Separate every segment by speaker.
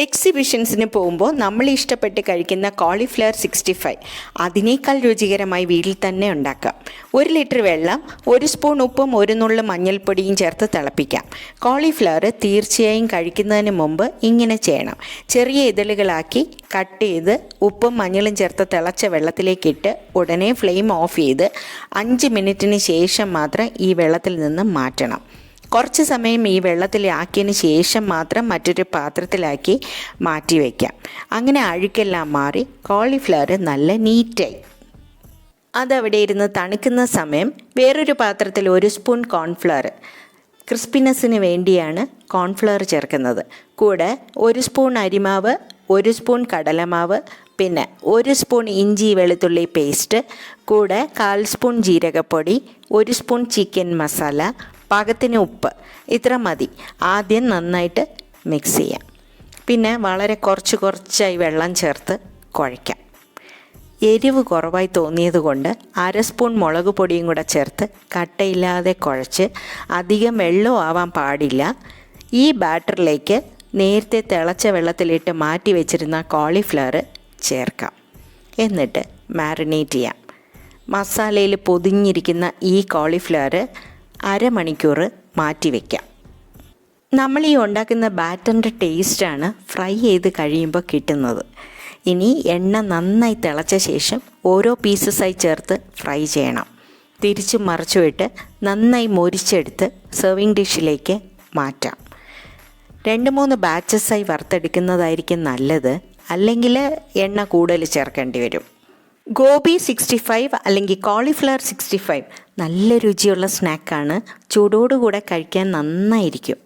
Speaker 1: എക്സിബിഷൻസിന് പോകുമ്പോൾ നമ്മൾ ഇഷ്ടപ്പെട്ട് കഴിക്കുന്ന കോളിഫ്ലവർ 65 അതിനേക്കാൾ രുചികരമായി വീട്ടിൽ തന്നെ ഉണ്ടാക്കാം. 1 ലിറ്റർ വെള്ളം, 1 സ്പൂൺ ഉപ്പും 1 നുള്ളു മഞ്ഞൾപ്പൊടിയും ചേർത്ത് തിളപ്പിക്കാം. കോളിഫ്ലവർ തീർച്ചയായും കഴിക്കുന്നതിന് മുമ്പ് ഇങ്ങനെ ചെയ്യണം. ചെറിയ ഇതളുകളാക്കി കട്ട് ചെയ്ത് ഉപ്പും മഞ്ഞളും ചേർത്ത് തിളച്ച വെള്ളത്തിലേക്കിട്ട് ഉടനെ ഫ്ലെയിം ഓഫ് ചെയ്ത് 5 മിനിറ്റിന് ശേഷം മാത്രം ഈ വെള്ളത്തിൽ നിന്ന് മാറ്റണം. കുറച്ച് സമയം ഈ വെള്ളത്തിൽ ആക്കിയതിന് ശേഷം മാത്രം മറ്റൊരു പാത്രത്തിലാക്കി മാറ്റി വയ്ക്കാം. അങ്ങനെ അഴുക്കെല്ലാം മാറി കോളിഫ്ലവർ നല്ല നീറ്റായി. അതവിടെ ഇരുന്ന് തണുക്കുന്ന സമയം വേറൊരു പാത്രത്തിൽ 1 സ്പൂൺ കോൺഫ്ലവർ, ക്രിസ്പിനെസ്സിന് വേണ്ടിയാണ് കോൺഫ്ലവർ ചേർക്കുന്നത്. കൂടെ 1 സ്പൂൺ അരിമാവ്, 1 സ്പൂൺ കടലമാവ്, പിന്നെ 1 സ്പൂൺ ഇഞ്ചി വെളുത്തുള്ളി പേസ്റ്റ്, കൂടെ 1/4 സ്പൂൺ ജീരകപ്പൊടി, 1 സ്പൂൺ ചിക്കൻ മസാല, പാകത്തിന് ഉപ്പ്. ഇത്ര മതി. ആദ്യം നന്നായിട്ട് മിക്സ് ചെയ്യാം. പിന്നെ വളരെ കുറച്ചായി വെള്ളം ചേർത്ത് കുഴയ്ക്കാം. എരിവ് കുറവായി തോന്നിയത് കൊണ്ട് 1/2 സ്പൂൺ മുളക് പൊടിയും കൂടെ ചേർത്ത് കട്ടയില്ലാതെ കുഴച്ച്, അധികം വെള്ളം ആവാൻ പാടില്ല. ഈ ബാറ്ററിലേക്ക് നേരത്തെ തിളച്ച വെള്ളത്തിലിട്ട് മാറ്റി വെച്ചിരുന്ന കോളിഫ്ലവർ ചേർക്കാം. എന്നിട്ട് മാരിനേറ്റ് ചെയ്യാം. മസാലയിൽ പൊതിഞ്ഞിരിക്കുന്ന ഈ കോളിഫ്ലവർ അരമണിക്കൂർ മാറ്റി വയ്ക്കാം. നമ്മൾ ഈ ഉണ്ടാക്കുന്ന ബാറ്ററിൻ്റെ ടേസ്റ്റാണ് ഫ്രൈ ചെയ്ത് കഴിയുമ്പോൾ കിട്ടുന്നത്. ഇനി എണ്ണ നന്നായി തിളച്ച ശേഷം ഓരോ പീസസായി ചേർത്ത് ഫ്രൈ ചെയ്യണം. തിരിച്ചും മറിച്ചുമിട്ട് നന്നായി മൊരിച്ചെടുത്ത് സെർവിങ് ഡിഷിലേക്ക് മാറ്റാം. 2-3 ബാച്ചസായി വറുത്തെടുക്കുന്നതായിരിക്കും നല്ലത്. അല്ലെങ്കിൽ എണ്ണ കൂടുതൽ ചേർക്കേണ്ടി വരും. ഗോബി 65 അല്ലെങ്കിൽ കോളിഫ്ലവർ 65 നല്ല രുചിയുള്ള സ്നാക്കാണ്. ചൂടോടുകൂടെ കഴിക്കാൻ നന്നായിരിക്കും.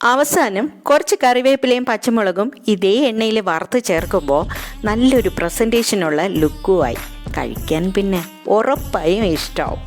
Speaker 1: അവസാനം കുറച്ച് കറിവേപ്പിലയും പച്ചമുളകും ഇതേ എണ്ണയിൽ വറുത്ത് ചേർക്കുമ്പോൾ നല്ലൊരു പ്രസൻറ്റേഷനുള്ള ലുക്കുമായി. കഴിക്കാൻ പിന്നെ ഉറപ്പായും ഇഷ്ടമാവും.